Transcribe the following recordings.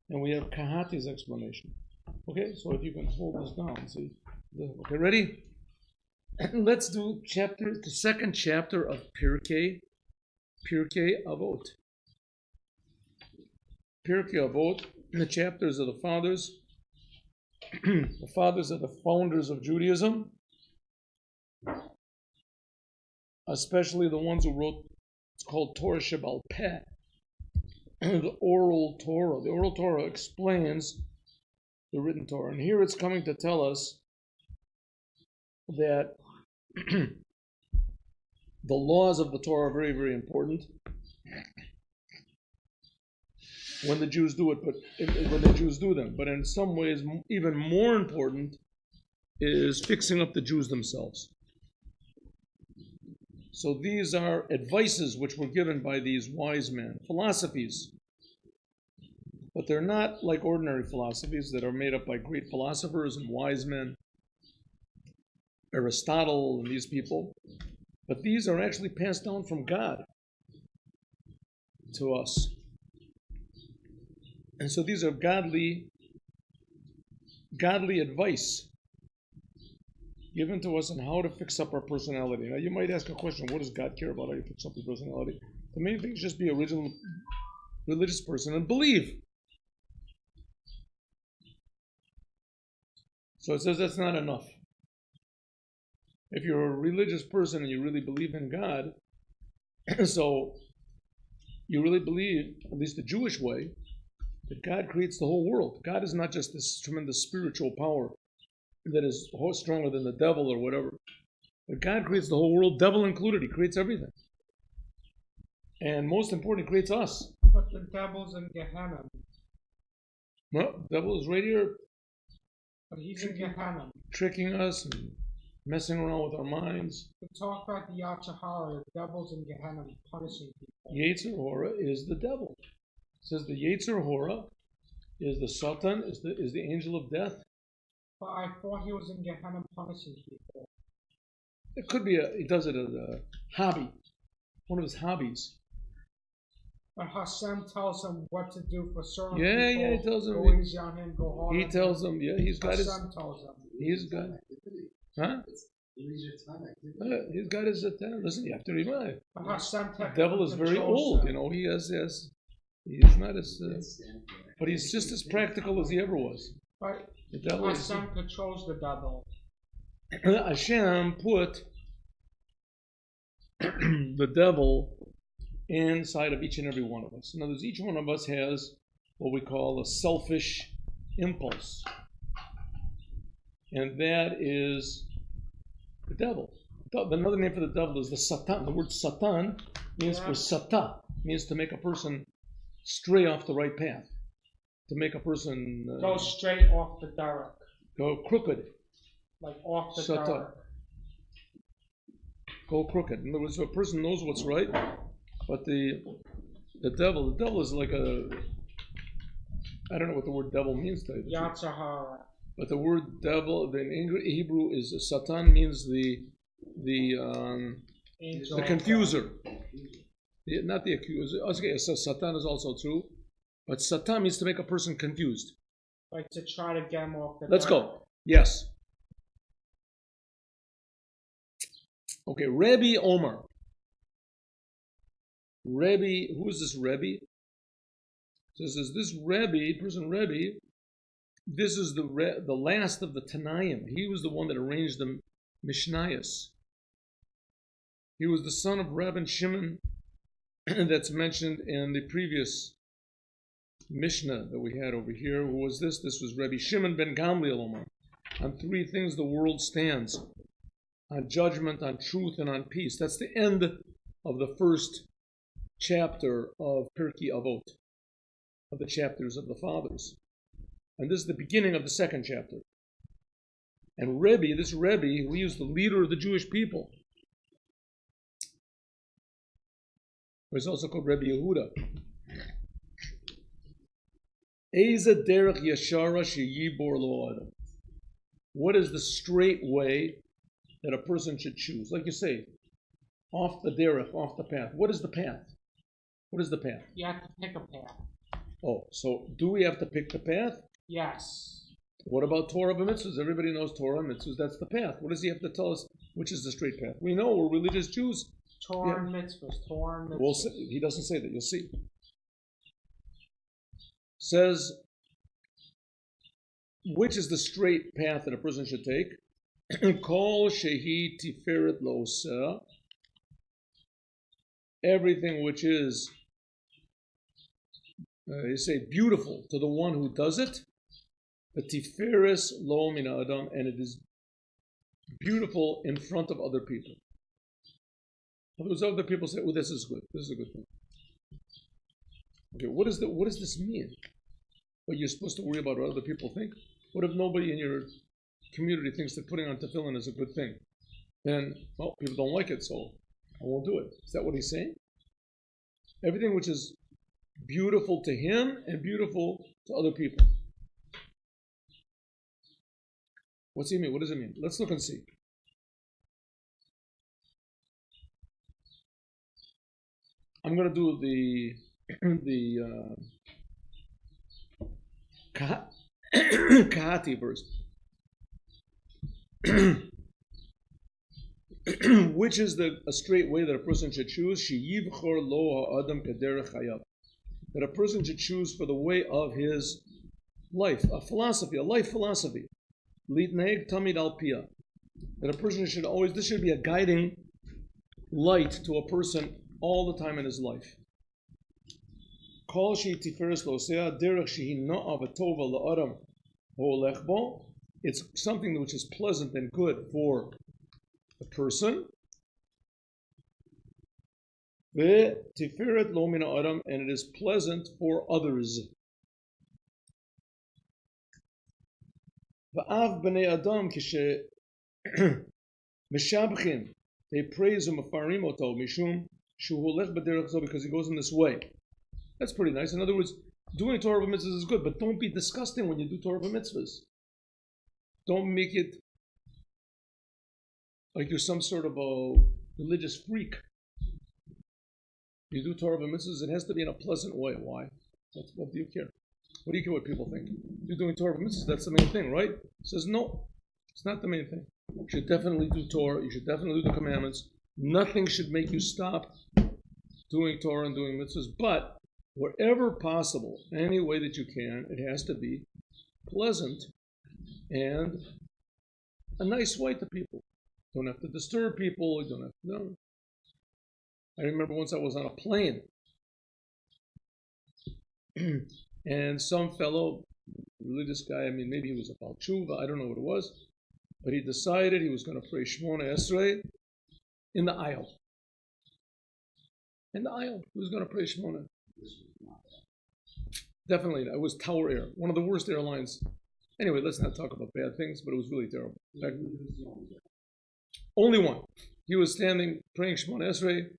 and we have Kahati's explanation. Okay, so if you can hold this down, see. Okay, ready? Let's do the second chapter of Pirkei Avot. Pirkei Avot, the chapters of the fathers. The fathers are the founders of Judaism, especially the ones who wrote, it's called Torah Shebal Peh, the oral Torah. The oral Torah explains the written Torah. And here it's coming to tell us that the laws of the Torah are very, very important when the Jews do it, but when the Jews do them. But in some ways, even more important is fixing up the Jews themselves. So these are advices which were given by these wise men, philosophies. But they're not like ordinary philosophies that are made up by great philosophers and wise men, Aristotle and these people. But these are actually passed down from God to us. And so these are godly advice given to us on how to fix up our personality. Now you might ask a question, what does God care about how you fix up your personality? The main thing is just be a original religious person and believe. So it says that's not enough. If you're a religious person and you really believe in God, so you really believe, at least the Jewish way, that God creates the whole world. God is not just this tremendous spiritual power that is stronger than the devil or whatever. But God creates the whole world, devil included. He creates everything. And most important, he creates us. But the devil's in Gehenna. Well, the devil is right here. But he's in Gehenna. Tricking us and messing around with our minds. To talk about the Yatzahara, the devil's in Gehenna punishing people. Yetzer Hora is the devil. It says the Yetzer Hora is the Satan, is the angel of death. But I thought he was in Gehenna punishing people. It could be he does it as a hobby, one of his hobbies. But Hashem tells him what to do for certain people. Yeah, he tells him. Go easy on him, go hard. He tells him, yeah, he's got his. Hashem tells him. He's got. Huh? He's got his attention. Listen, you have to remind. The devil is very old, you know. He has. He's not as. But he's just as practical as he ever was. But the devil Hashem controls the devil. Hashem put the devil inside of each and every one of us. In other words, each one of us has what we call a selfish impulse. And that is the devil. Another name for the devil is the Satan. The word Satan means for Sata, means to make a person stray off the right path. To make a person go straight off the derek. Go crooked. Like off the derek. Go crooked. In other words, a person knows what's right, but the devil is like a, I don't know what the word devil means to you. Yatzahara. But the word devil in Hebrew is Satan, means the confuser. Not the accuser. Okay, so Satan is also true. But Satan means to make a person confused. Like to try to get him off the Let's go. Yes. Okay, Rebbe Omer. Rebbe, who is this Rebbe? So it says this Rebbe, this is the last of the Tanaim. He was the one that arranged the Mishnayos. He was the son of Rabbi Shimon that's mentioned in the previous Mishnah that we had over here. Who was this? This was Rabbi Shimon ben Gamliel Omer. On three things the world stands: on judgment, on truth, and on peace. That's the end of the first chapter of Pirkei Avot, of the chapters of the fathers. And this is the beginning of the second chapter. And this Rebbe, he was the leader of the Jewish people. He's also called Rebbe Yehuda. Eza derech yashara sheyibor lo adam. What is the straight way that a person should choose? Like you say, off the derech, off the path. What is the path? What is the path? You have to pick a path. Oh, so do we have to pick the path? Yes. What about Torah and mitzvahs? Everybody knows Torah and mitzvahs. That's the path. What does he have to tell us? Which is the straight path? We know we're religious Jews. Torah and mitzvahs. Torah and mitzvahs. We'll see. He doesn't say that. You'll see. Says, which is the straight path that a person should take? Kol shehi tiferet lo oseh. Everything which is, you say, beautiful to the one who does it. The tiferes lo min adam, and it is beautiful in front of other people. Those other people say, "Oh, this is good. This is a good thing." Okay, what does this mean? What you're supposed to worry about what other people think? What if nobody in your community thinks that putting on tefillin is a good thing? Then, well, people don't like it, so I won't do it. Is that what he's saying? Everything which is beautiful to him and beautiful to other people. What's he mean? What does it mean? Let's look and see. I'm going to do the Kahati verse. Which is a straight way that a person should choose? That a person should choose for the way of his life, a philosophy, a life philosophy. That a person should always, this should be a guiding light to a person all the time in his life. It's something which is pleasant and good for the person. And it is pleasant for others. They praise him because he goes in this way. That's pretty nice. In other words, doing Torah mitzvahs is good, but don't be disgusting when you do Torah mitzvahs. Don't make it like you're some sort of a religious freak. You do Torah mitzvahs, it has to be in a pleasant way. Why? What do you care? What do you care what people think? You're doing Torah mitzvahs, that's the main thing, right? He says, no, it's not the main thing. You should definitely do Torah. You should definitely do the commandments. Nothing should make you stop doing Torah and doing mitzvahs, but wherever possible, any way that you can, it has to be pleasant and a nice way to people. You don't have to disturb people. You don't have to, no. I remember once I was on a plane and some fellow, religious guy, I mean, maybe he was a Baal Tshuva, I don't know what it was, but he decided he was going to pray Shmona Esrei in the aisle. In the aisle, he was going to pray Shmona. Definitely, it was Tower Air, one of the worst airlines. Anyway, let's not talk about bad things, but it was really terrible. In fact, only one. He was standing praying Shmona Esrei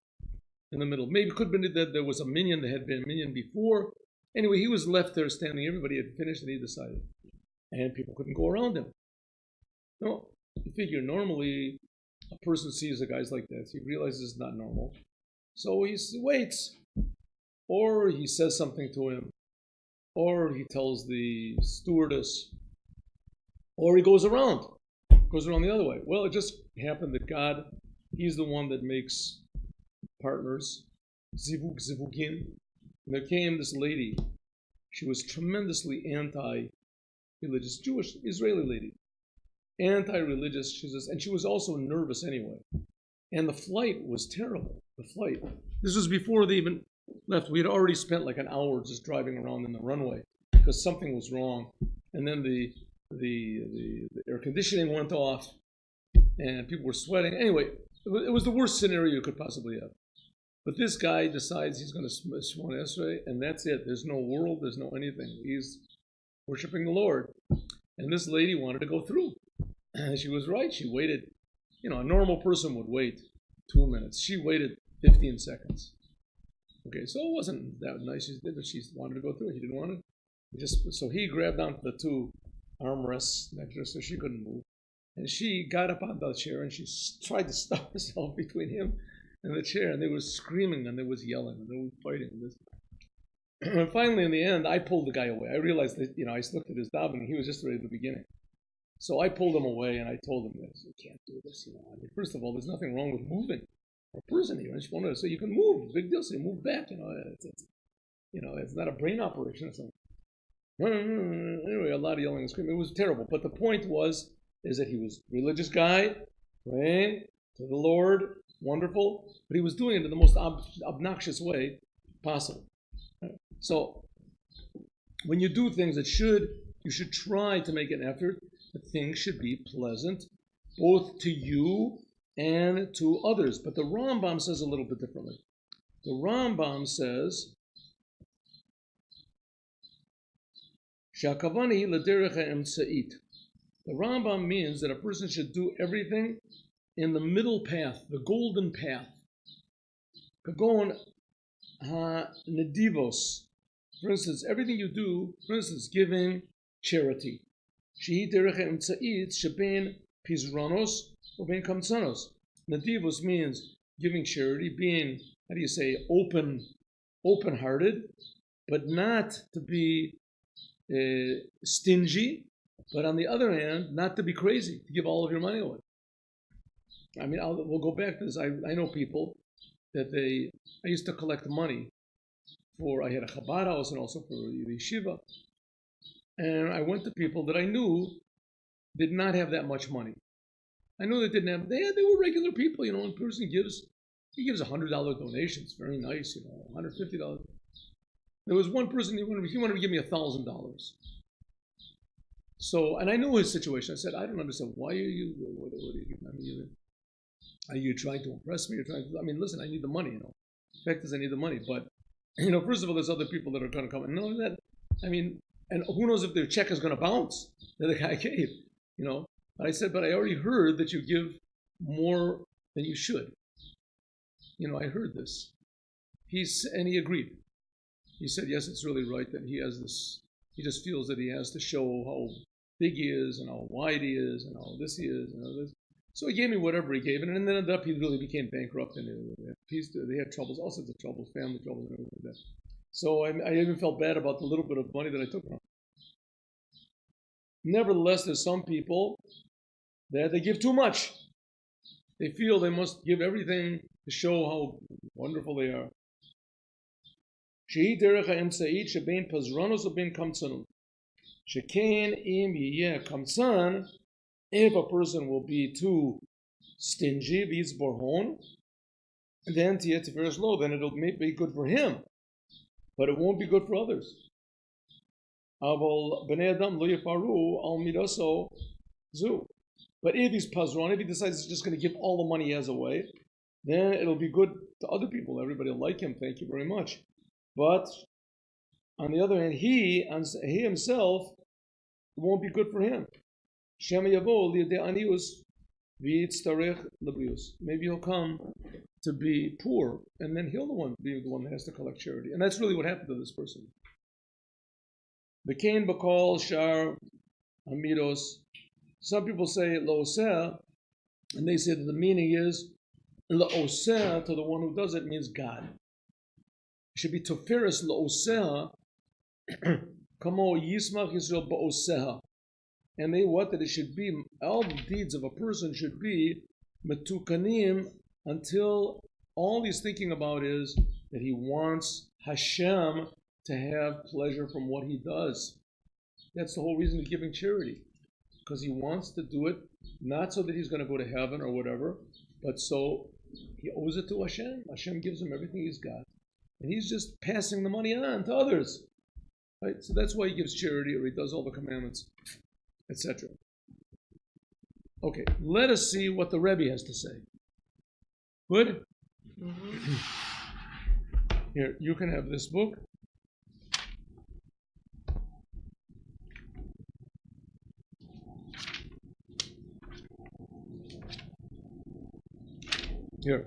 in the middle. Maybe it could have been that there was a minyan, there had been a minyan before. Anyway, he was left there standing. Everybody had finished and he decided. And people couldn't go around him. No, you figure normally a person sees a guy's like that. He realizes it's not normal. So he waits. Or he says something to him. Or he tells the stewardess. Or he goes around the other way. Well, it just happened that God, he's the one that makes partners. Zivugim. And there came this lady. She was tremendously anti-religious, Jewish, Israeli lady. Anti-religious, she says, and she was also nervous anyway. And the flight was terrible. The flight. This was before they even left. We had already spent like an hour just driving around in the runway because something was wrong. And then the air conditioning went off and people were sweating. Anyway, it was the worst scenario you could possibly have. But this guy decides he's going to Shmona Esrei, and that's it. There's no world, there's no anything. He's worshiping the Lord. And this lady wanted to go through. And she was right. She waited. You know, a normal person would wait 2 minutes. She waited 15 seconds. Okay, so it wasn't that nice. She did, but she wanted to go through. He didn't want it. So he grabbed onto the two armrests next to her so she couldn't move. And she got up on the chair and she tried to stop herself between him and the chair. And they were screaming and they was yelling and they were fighting. And finally, in the end, I pulled the guy away. I realized that, I looked at his davening. He was just right at the beginning. So I pulled him away and I told him this. You can't do this, I mean, first of all, there's nothing wrong with moving. A person here, I just wanted to say you can move. Big deal. So you move back, it's not a brain operation or something. Anyway, a lot of yelling and screaming. It was terrible. But the point is that he was a religious guy, praying to the Lord, wonderful, but he was doing it in the most obnoxious way possible. So when you do things you should try to make an effort that things should be pleasant, both to you and to others. But the Rambam says a little bit differently. The Rambam says, Shakavani l'derech ha'emtza'it. The Rambam means that a person should do everything in the middle path, the golden path. Kagon ha-nedivos. For instance, everything you do, for instance, giving charity. Shehi derech ha'emtza'it shebein pizranos ubein kamtzanos. Nedivos means giving charity, being, open-hearted, but not to be stingy, but on the other hand, not to be crazy, to give all of your money away. I mean, we'll go back to this. I know people that I used to collect money I had a Chabad house and also for the Yeshiva. And I went to people that I knew did not have that much money. I knew they didn't have, they were regular people, and a person gives $100 donations, very nice, $150. There was one person, he wanted to give me $1,000. So, and I knew his situation. I said, I don't understand. Why are you, what are you giving? Are you trying to impress me? Listen, I need the money, The fact is I need the money. But, first of all, there's other people that are going to come. And who knows if their check is going to bounce that the guy gave, But I said, but I already heard that you give more than you should. I heard this. And he agreed. He said, yes, it's really right that he has this, he just feels that he has to show how big he is and how wide he is and how this he is and all this. So he gave me whatever he gave, and then ended up he really became bankrupt and they had troubles, all sorts of troubles, family troubles and everything like that. So I even felt bad about the little bit of money that I took from him. Nevertheless, there's some people that they give too much. They feel they must give everything to show how wonderful they are. Shehi derech ha'emtza'it shebein pazranos ubein kamtzanos. Shekain im yiyeh kamtzan, if a person will be too stingy, v'yitz borhon, then tiyeh tiferes lo, then it'll be good for him, but it won't be good for others. Aval bnei adam lo yifaru al midaso zu. But if he's pazron, if he decides he's just going to give all the money he has away, then it'll be good to other people. Everybody will like him. Thank you very much. But on the other hand, he himself, it won't be good for him. Maybe he'll come to be poor, and then he'll be the one that has to collect charity. And that's really what happened to this person. Bekain bakol shar amidos. Some people say lo'oseh, and they say that the meaning is lo'oseh, to the one who does it, means God. It should be toferes lo'oseh, kamo yismach Yisrael ba'oseh. And that it should be, all the deeds of a person should be metukanim, until all he's thinking about is that he wants Hashem to have pleasure from what he does. That's the whole reason he's giving charity. Because he wants to do it, not so that he's going to go to heaven or whatever, but so he owes it to Hashem. Hashem gives him everything he's got. And he's just passing the money on to others. Right? So that's why he gives charity, or he does all the commandments, etc. Okay, let us see what the Rebbe has to say. Good? Mm-hmm. Here, you can have this book. Here.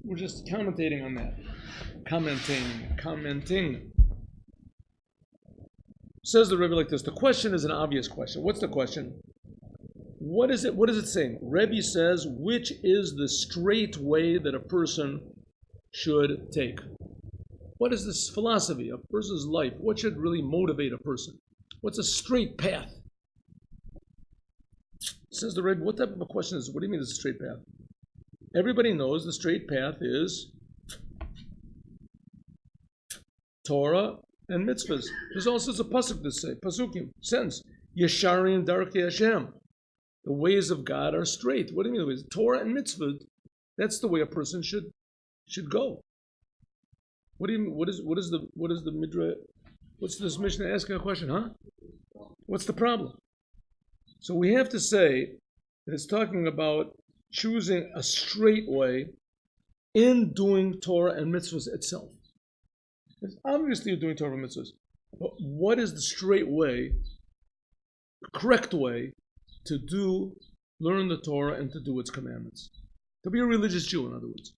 We're just commentating on that. Commenting. Says the Rebbe like this. The question is an obvious question. What's the question? What is it saying? Rebbe says, which is the straight way that a person should take? What is this philosophy of a person's life? What should really motivate a person? What's a straight path? Says the Rebbe, what type of a question is, what do you mean it's a straight path? Everybody knows the straight path is Torah and mitzvahs. There's all sorts of pasuk that say, pasukim, sentence, Yesharim Darkei Hashem. The ways of God are straight. What do you mean? Torah and mitzvah, that's the way a person should go. What do you mean? What is the midrash? What's this Mishnah asking a question, huh? What's the problem? So we have to say that it's talking about choosing a straight way in doing Torah and mitzvahs itself. It's obviously you're doing Torah and mitzvahs, but what is the straight way, the correct way to learn the Torah and to do its commandments? To be a religious Jew, in other words.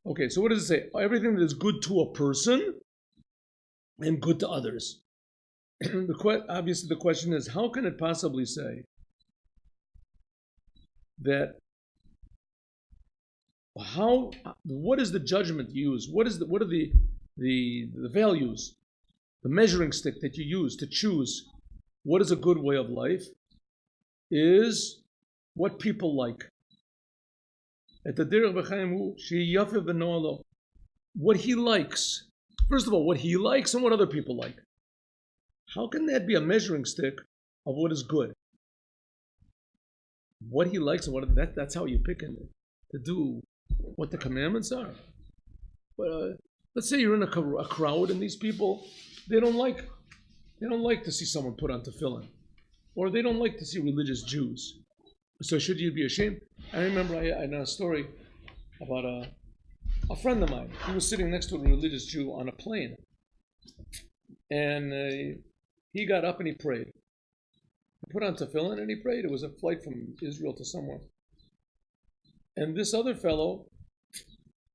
Okay, so what does it say? Everything that is good to a person and good to others. Obviously, the question is, how can it possibly say that? What is the judgment used? What are the values, the measuring stick that you use to choose what is a good way of life? Is what people like. At the derech b'chaim sheyafe v'noalo, what he likes. First of all, what he likes and what other people like. How can that be a measuring stick of what is good? What he likes and that's how you pick it to do what the commandments are. But let's say you're in a crowd and these people, they don't like to see someone put on tefillin, or they don't like to see religious Jews. So should you be ashamed? I remember I know a story about a friend of mine. He was sitting next to a religious Jew on a plane, and he got up and he prayed. He put on tefillin and he prayed. It was a flight from Israel to somewhere. And this other fellow,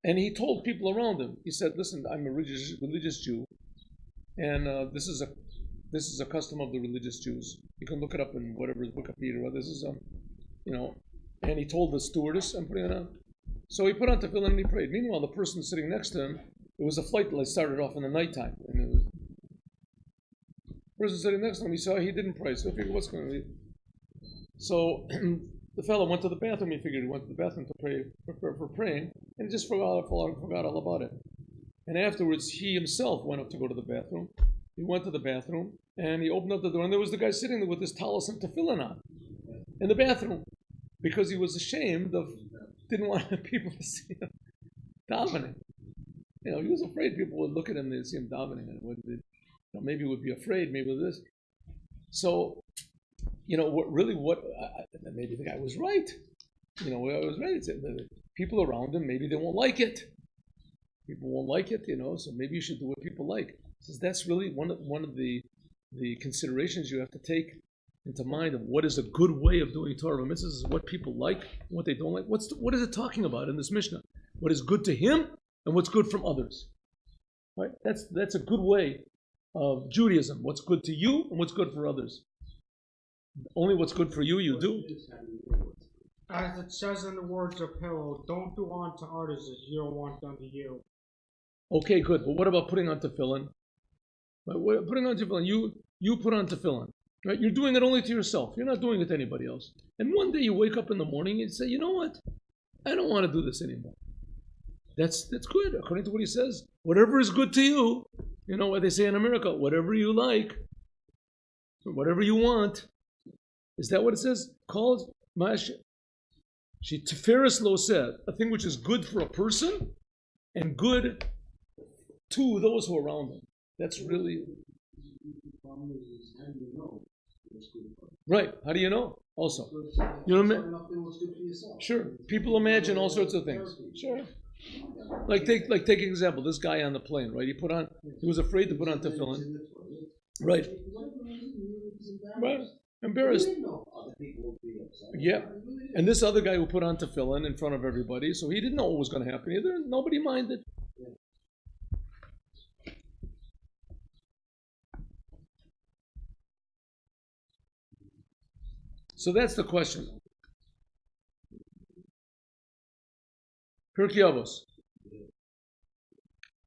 and he told people around him, he said, listen, I'm a religious Jew, and this is a custom of the religious Jews. You can look it up in whatever Wikipedia. This is and he told the stewardess, I'm putting it on. So he put on tefillin and he prayed. Meanwhile, the person sitting next to him, it was a flight that started off in the nighttime, and it was the person sitting next to him. He saw he didn't pray, so he figured, what's going on? So the fellow went to the bathroom. He figured he went to the bathroom to pray for praying, and he just forgot all about it. And afterwards, he himself went up to go to the bathroom. He went to the bathroom and he opened up the door, and there was the guy sitting there with his talis and tefillin on in the bathroom, because he was ashamed didn't want people to see him davening. He was afraid people would look at him and they'd see him davening, and maybe would be afraid, maybe of this. So, maybe the guy was right. I was right. The people around him, maybe they won't like it. People won't like it, so maybe you should do what people like. So that's really one of the considerations you have to take into mind of what is a good way of doing Torah and mitzvahs is what people like, what they don't like. What is it talking about in this Mishnah? What is good to him and what's good from others. Right? That's a good way of Judaism. What's good to you and what's good for others. Only what's good for you, you do. As it says in the words of Hillel, don't do unto others as you don't want done to you. Okay, good. But what about putting on tefillin? Putting on tefillin, you put on tefillin. Right? You're doing it only to yourself. You're not doing it to anybody else. And one day you wake up in the morning and say, you know what? I don't want to do this anymore. That's good, according to what he says. Whatever is good to you, what they say in America, whatever you like, whatever you want. Is that what it says? Called Mash. She Tiferes Lo said, a thing which is good for a person and good to those who are around them. That's really right. How do you know? Also, sure. People imagine all sorts of things. Sure. Like take an example. This guy on the plane, right? He was afraid to put on tefillin. Right. Right. Embarrassed. Yeah. And this other guy who put on tefillin in front of everybody, so he didn't know what was going to happen either. Nobody minded. So that's the question. Pirkei Avos.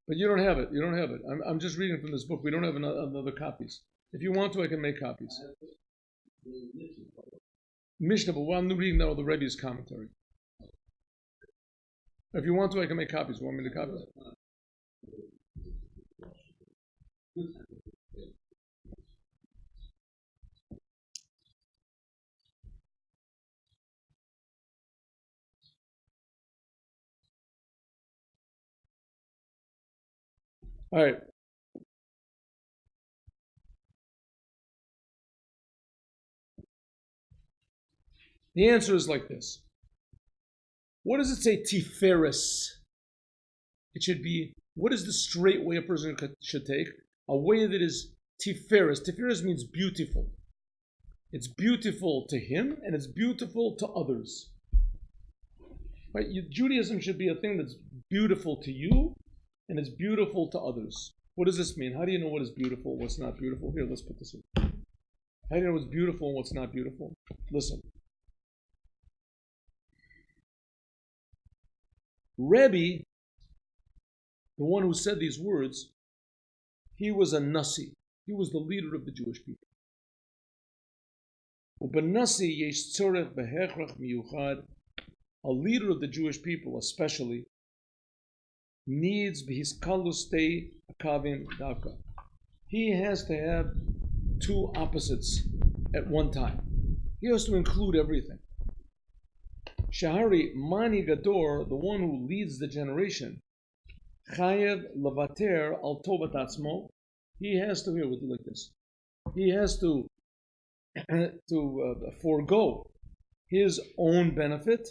But you don't have it. You don't have it. I'm just reading from this book. We don't have another copies. If you want to, I can make copies. Mishnah, but I'm reading now the Rebbe's commentary. If you want to, I can make copies. You want me to copy? All right. The answer is like this. What does it say, tiferes? It should be, what is the straight way a person should take? A way that is tiferes. Tiferes means beautiful. It's beautiful to him and it's beautiful to others. Right? Judaism should be a thing that's beautiful to you and it's beautiful to others. What does this mean? How do you know what is beautiful, what's not beautiful? Here, let's put this in. How do you know what's beautiful and what's not beautiful? Listen. Rebbe, the one who said these words, he was a Nasi. He was the leader of the Jewish people. A leader of the Jewish people especially needs b'hiskalustei akavim davka. He has to have two opposites at one time. He has to include everything. Shahari Mani Gador, the one who leads the generation, Chayev Lavater al Tovat Atzmo, he has to, here we'll do like this. He has to forego his own benefit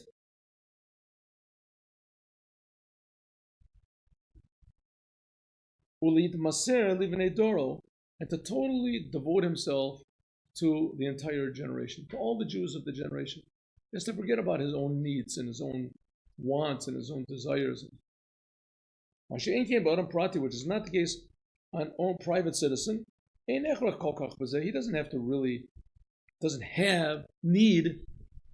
Ulit Maser Livnei Doro, and to totally devote himself to the entire generation, to all the Jews of the generation. He has to forget about his own needs and his own wants and his own desires. Which is not the case on an own private citizen. He doesn't have need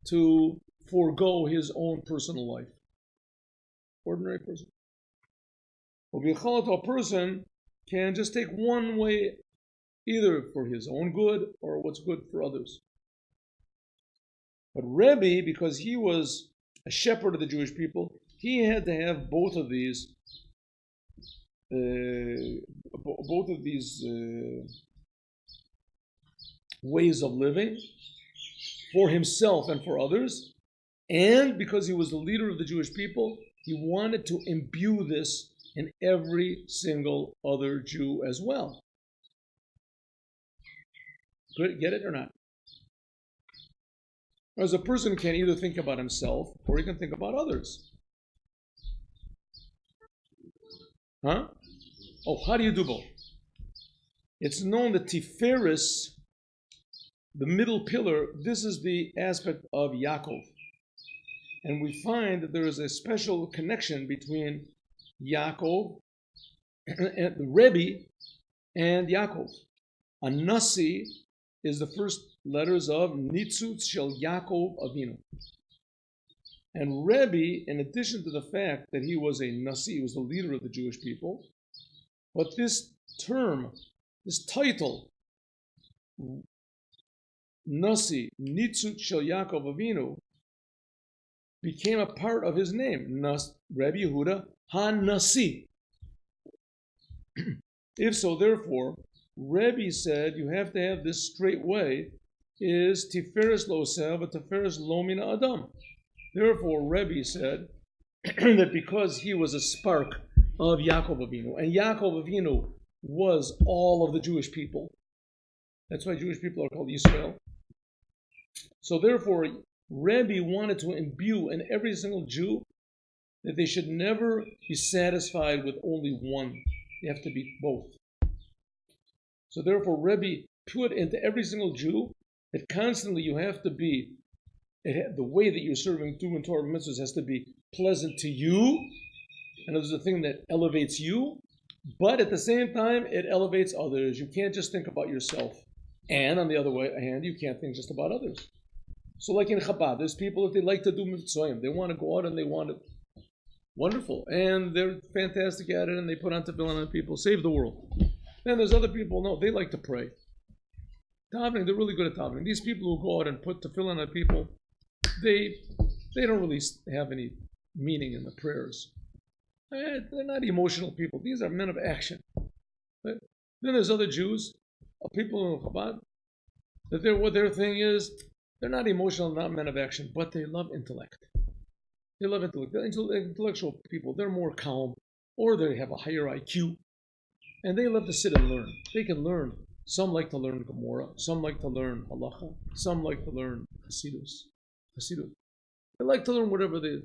to forego his own personal life. Ordinary person. A person can just take one way, either for his own good or what's good for others. But Rebbe, because he was a shepherd of the Jewish people, he had to have both of these ways of living for himself and for others. And because he was the leader of the Jewish people, he wanted to imbue this in every single other Jew as well. Get it or not? Whereas a person can either think about himself or he can think about others. Huh? Oh, how do you do both? It's known that Tiferes, the middle pillar, this is the aspect of Yaakov. And we find that there is a special connection between Yaakov, and the Rebbe, and Yaakov. A Nasi is the first letters of Nitzutz Shel Yaakov Avinu. And Rebbe, in addition to the fact that he was a Nasi, he was the leader of the Jewish people, but this term, this title, Nasi, Nitzutz Shel Yaakov Avinu, became a part of his name, Rabbi Yehuda HaNasi. If so, therefore, Rebbe said you have to have this straight way, is Tiferes lo Osev, but Tiferes lo min Adam. Therefore, Rebbe said that because he was a spark of Yaakov Avinu, and Yaakov Avinu was all of the Jewish people, that's why Jewish people are called Yisrael. So therefore, Rebbe wanted to imbue in every single Jew that they should never be satisfied with only one. They have to be both. So therefore, Rebbe put into every single Jew that constantly you have to be, the way that you're serving through in Torah mitzvahs has to be pleasant to you, and there's a thing that elevates you, but at the same time, it elevates others. You can't just think about yourself. And on the other hand, you can't think just about others. So like in Chabad, there's people that they like to do mitzvahim. They want to go out and they want to, wonderful. And they're fantastic at it and they put on tefillin on people, save the world. Then there's other people, no, they like to pray. Davening, they're really good at davening. These people who go out and put tefillin on people, they don't really have any meaning in the prayers. They're not emotional people. These are men of action. Then there's other Jews, people in Chabad, that what their thing is, they're not emotional, not men of action, but they love intellect. They love intellect. They're intellectual people. They're more calm, or they have a higher IQ, and they love to sit and learn. They can learn. Some like to learn Gemara. Some like to learn Halacha. Some like to learn Hasidus. They like to learn whatever they.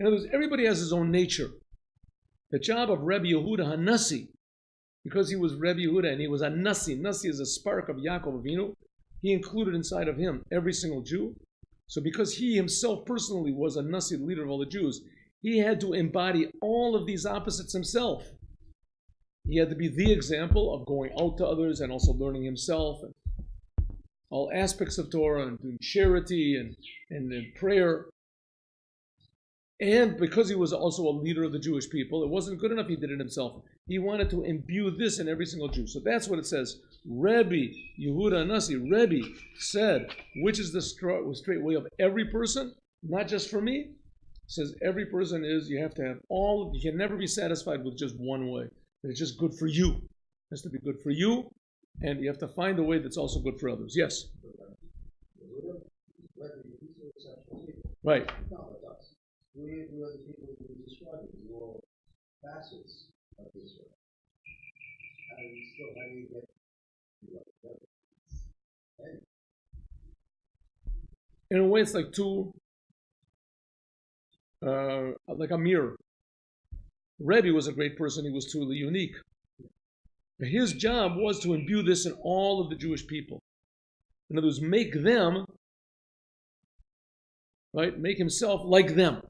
In other words, everybody has his own nature. The job of Rebbe Yehuda HaNasi, because he was Rebbe Yehuda and he was a Nasi. Nasi is a spark of Yaakov Avinu. He included inside of him every single Jew. So because he himself personally was a Nasi, the leader of all the Jews, he had to embody all of these opposites himself. He had to be the example of going out to others and also learning himself and all aspects of Torah and doing charity and prayer. And because he was also a leader of the Jewish people, it wasn't good enough he did it himself. He wanted to imbue this in every single Jew. So that's what it says. Rebbe Yehuda Nasi, Rebbe said, which is the straight way of every person, not just for me. It says every person is, you have to have you can never be satisfied with just one way. It's just good for you. It has to be good for you, and you have to find a way that's also good for others. Yes? Right. We are the people who describe it, more facets of this way. How do you get in a way, it's like like a mirror. Rebbe was a great person. He was truly unique. But his job was to imbue this in all of the Jewish people. In other words, make them, right, make himself like them.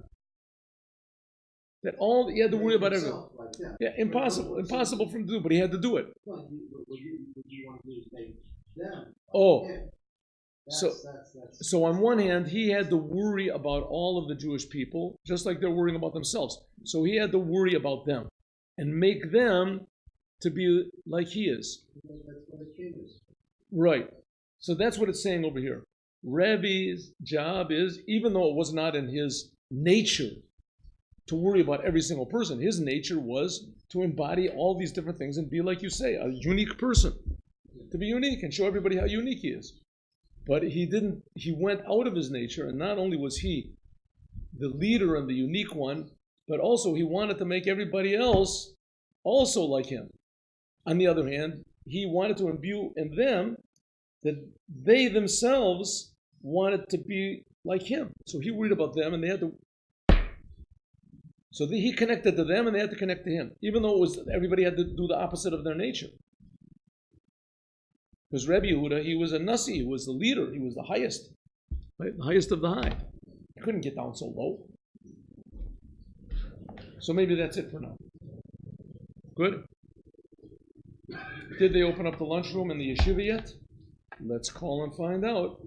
That all he had to worry about everything. like them? Yeah, impossible for him to do, but he had to do it. What you want to do is make them like Oh, him. So on one hand, he had to worry about all of the Jewish people, just like they're worrying about themselves. So he had to worry about them and make them to be like he is. That's what the king is. Right. So that's what it's saying over here. Rebbe's job is, even though it was not in his nature to worry about every single person, his nature was to embody all these different things and be, like you say, a unique person. To be unique and show everybody how unique he is. But he went out of his nature, and not only was he the leader and the unique one, but also he wanted to make everybody else also like him. On the other hand, he wanted to imbue in them that they themselves wanted to be like him. So he worried about them, and they had to. So he connected to them, and they had to connect to him, even though it was everybody had to do the opposite of their nature. Because Rebbe Yehuda, he was a Nasi, he was the leader, he was the highest, right? The highest of the high. He couldn't get down so low. So maybe that's it for now. Good? Did they open up the lunchroom in the yeshiva yet? Let's call and find out.